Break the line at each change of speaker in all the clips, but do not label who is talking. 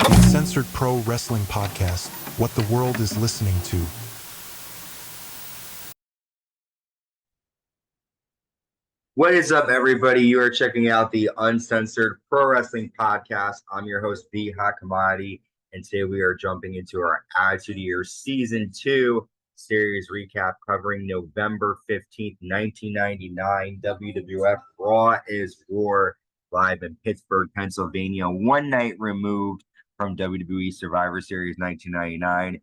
Uncensored Pro Wrestling Podcast, what the world is listening to.
What is up, everybody? You are checking out the Uncensored Pro Wrestling Podcast. I'm your host, Vachon, and today we are jumping into our Attitude Year Season 2 series recap covering November 15th, 1999, WWF Raw Is War, live in Pittsburgh, Pennsylvania, one night removed from WWE Survivor Series 1999.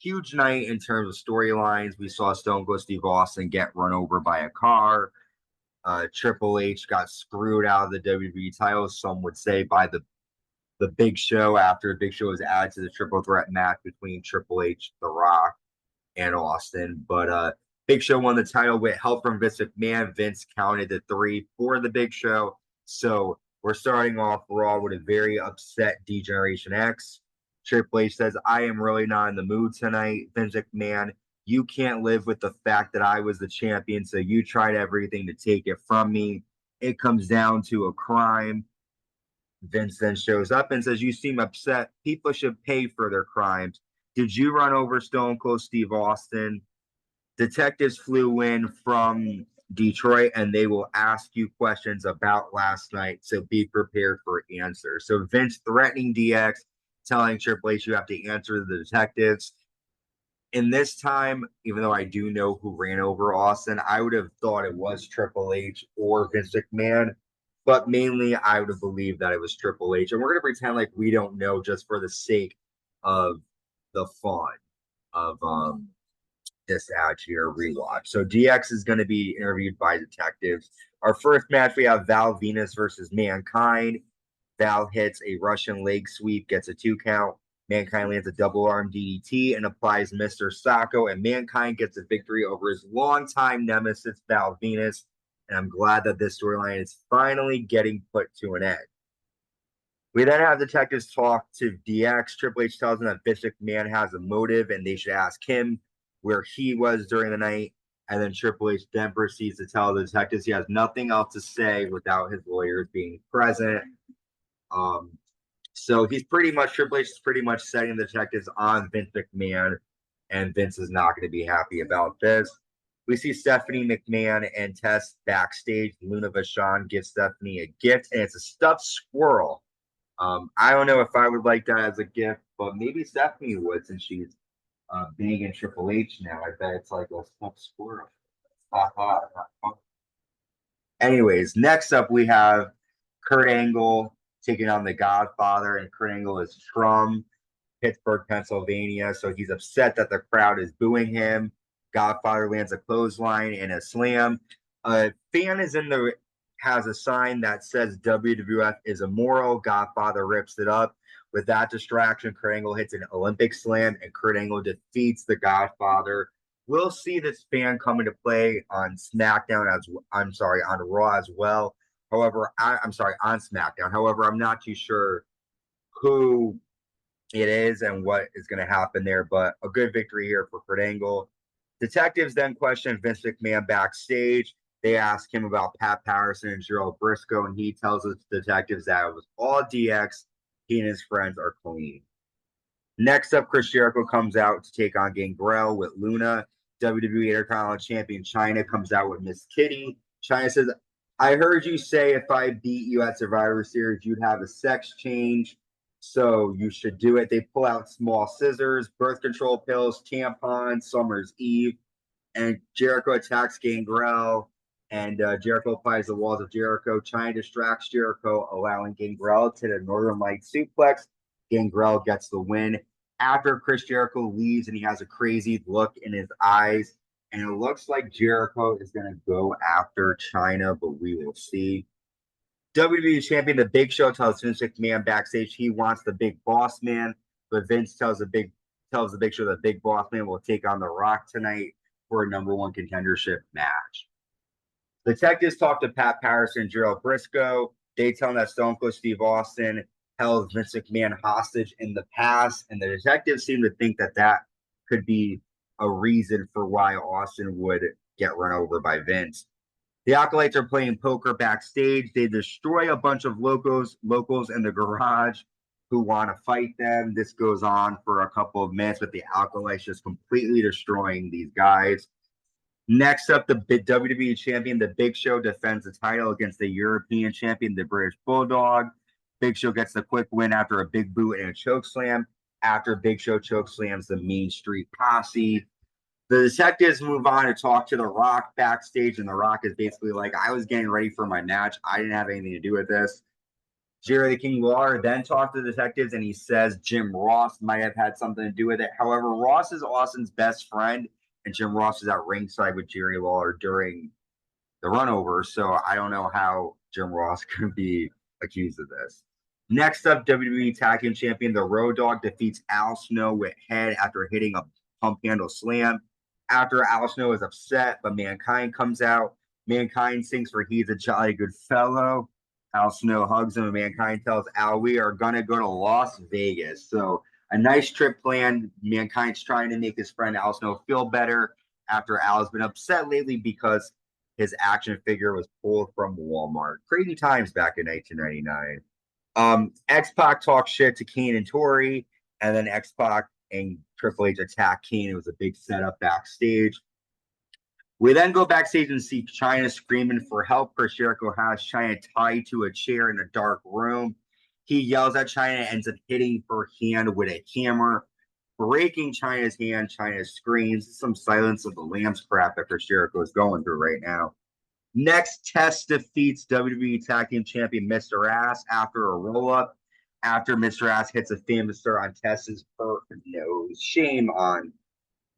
Huge night in terms of storylines. We saw Stone Cold Steve Austin get run over by a car. Triple H got screwed out of the WWE title, some would say, by the Big Show after the Big Show was added to the triple threat match between Triple H, The Rock, and Austin. But Big Show won the title with help from Vince McMahon. Vince counted the 3 for the Big Show. So we're starting off Raw with a very upset D-Generation X. Triple H says, "I am really not in the mood tonight." Vince McMahon, "You can't live with the fact that I was the champion, so you tried everything to take it from me. It comes down to a crime." Vince then shows up and says, "You seem upset. People should pay for their crimes. Did you run over Stone Cold Steve Austin?" Detectives flew in from Detroit, and they will ask you questions about last night, so be prepared for answers. So Vince threatening DX, telling Triple H, "You have to answer the detectives." In this time, even though I do know who ran over Austin, I would have thought it was Triple H or Vince McMahon, but mainly I would have believed that it was Triple H. And we're going to pretend like we don't know just for the sake of the fun of this Attitude Year rewatch. So DX is going to be interviewed by detectives. Our first match, we have Val Venis versus Mankind. Val hits a Russian leg sweep, gets a 2 count. Mankind lands a double arm DDT and applies Mr. Sacco, and Mankind gets a victory over his longtime nemesis, Val Venis. And I'm glad that this storyline is finally getting put to an end. We then have detectives talk to DX. Triple H tells them that Vince McMahon has a motive and they should ask him where he was during the night. And then Triple H then proceeds to tell the detectives he has nothing else to say without his lawyers being present. So Triple H is pretty much setting the detectives on Vince McMahon, and Vince is not going to be happy about this. We see Stephanie McMahon and Tess backstage. Luna Vachon gives Stephanie a gift, and it's a stuffed squirrel. I don't know if I would like that as a gift, but maybe Stephanie would, since she's banging Triple H now. I bet it's like a stuffed squirrel. Anyways, next up we have Kurt Angle taking on the Godfather, and Kurt Angle is from Pittsburgh, Pennsylvania, so he's upset that the crowd is booing him. Godfather lands a clothesline and a slam. A fan has a sign that says WWF is immoral. Godfather rips it up. With that distraction, Kurt Angle hits an Olympic slam, and Kurt Angle defeats the Godfather. We'll see this fan come into play on on Raw as well. However, on SmackDown. However, I'm not too sure who it is and what is going to happen there, but a good victory here for Kurt Angle. Detectives then question Vince McMahon backstage. They ask him about Pat Patterson and Gerald Briscoe, and he tells the detectives that it was all DX. He and his friends are clean. Next up, Chris Jericho comes out to take on Gangrel with Luna. WWE Intercontinental Champion Chyna comes out with Miss Kitty. Chyna says, "I heard you say if I beat you at Survivor Series, you'd have a sex change, so you should do it." They pull out small scissors, birth control pills, tampons, Summer's Eve, and Jericho attacks Gangrel, and Jericho applies the walls of Jericho. Chyna distracts Jericho, allowing Gangrel to the Northern Light suplex. Gangrel gets the win. After Chris Jericho leaves and he has a crazy look in his eyes, and it looks like Jericho is going to go after Chyna, but we will see. WWE Champion The Big Show tells Vince McMahon backstage he wants the Big Boss Man, but Vince tells the Big Show the Big Boss Man will take on The Rock tonight for a #1 contendership match. Detectives talk to Pat Patterson and Gerald Briscoe. They tell him that Stone Cold Steve Austin held Vince McMahon hostage in the past, and the detectives seem to think that that could be a reason for why Austin would get run over by Vince. The Acolytes are playing poker backstage. They destroy a bunch of locals in the garage. who want to fight them. This goes on for a couple of minutes, with the Acolytes just completely destroying these guys. Next up, the WWE Champion, the Big Show, defends the title against the European Champion, the British Bulldog. Big Show gets the quick win after a big boot and a choke slam. After Big Show choke slams the Main Street Posse. The detectives move on to talk to The Rock backstage, and The Rock is basically like, I was getting ready for my match. I didn't have anything to do with this. Jerry the King Lawler then talked to the detectives, and he says Jim Ross might have had something to do with it. However, Ross is Austin's best friend, and Jim Ross is at ringside with Jerry Lawler during the runover, so I don't know how Jim Ross could be accused of this. Next up, WWE Tag Team Champion, the Road Dogg, defeats Al Snow with head after hitting a pump handle slam. After Al Snow is upset, but Mankind comes out. Mankind sings for He's a Jolly Good Fellow. Al Snow hugs him, and Mankind tells Al, we are going to go to Las Vegas. So a nice trip planned. Mankind's trying to make his friend Al Snow feel better after Al has been upset lately because his action figure was pulled from Walmart. Crazy times back in 1999. X-Pac talks shit to Kane and Tori, and then X-Pac and Triple H attack Kane. It was a big setup backstage. We then go backstage and see Chyna screaming for help. Chris Jericho has Chyna tied to a chair in a dark room. He yells at Chyna and ends up hitting her hand with a hammer, breaking Chyna's hand. Chyna screams. Some Silence of the Lambs crap that Chris Jericho is going through right now. Next, Test defeats WWE Tag Team Champion Mr. Ass after a roll-up. After Mr. Ass hits a famous star on Tess's perfect nose. Shame on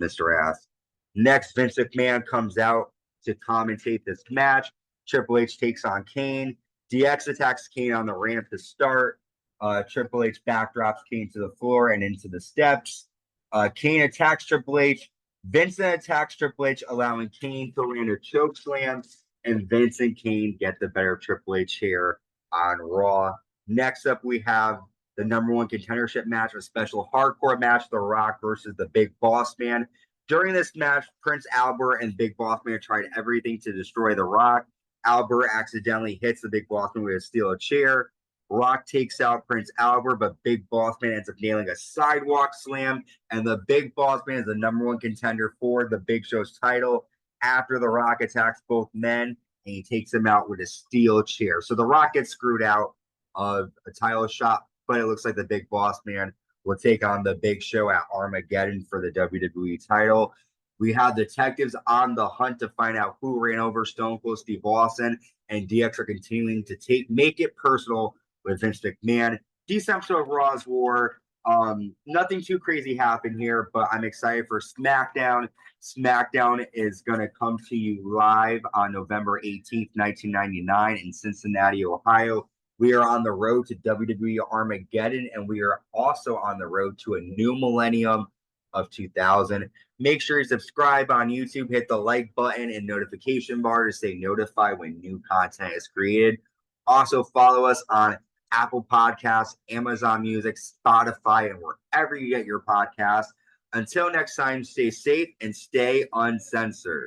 Mr. Ass. Next, Vince McMahon comes out to commentate this match. Triple H takes on Kane. DX attacks Kane on the ramp to start. Triple H backdrops Kane to the floor and into the steps. Kane attacks Triple H. Vince then attacks Triple H, allowing Kane to land a choke slam. And Vince and Kane get the better Triple H here on Raw. Next up, we have the #1 contendership match, a special hardcore match, The Rock versus the Big Boss Man. During this match, Prince Albert and Big Boss Man tried everything to destroy The Rock. Albert accidentally hits the Big Boss Man with a steel chair. Rock takes out Prince Albert, but Big Boss Man ends up nailing a sidewalk slam, and the Big Boss Man is the #1 contender for the Big Show's title. After The Rock attacks both men, and he takes him out with a steel chair. So The Rock gets screwed out of a title shot, but it looks like the Big Boss Man will take on the Big Show at Armageddon for the WWE title. We have detectives on the hunt to find out who ran over Stone Cold Steve Austin, and DX are continuing to make it personal with Vince McMahon. Decent episode of Raw Is War. Nothing too crazy happened here, but I'm excited for SmackDown. SmackDown is going to come to you live on November 18th, 1999 in Cincinnati, Ohio. We are on the road to WWE Armageddon, and we are also on the road to a new millennium of 2000. Make sure you subscribe on YouTube, hit the like button and notification bar to stay notified when new content is created. Also, follow us on Apple Podcasts, Amazon Music, Spotify, and wherever you get your podcasts. Until next time, stay safe and stay uncensored.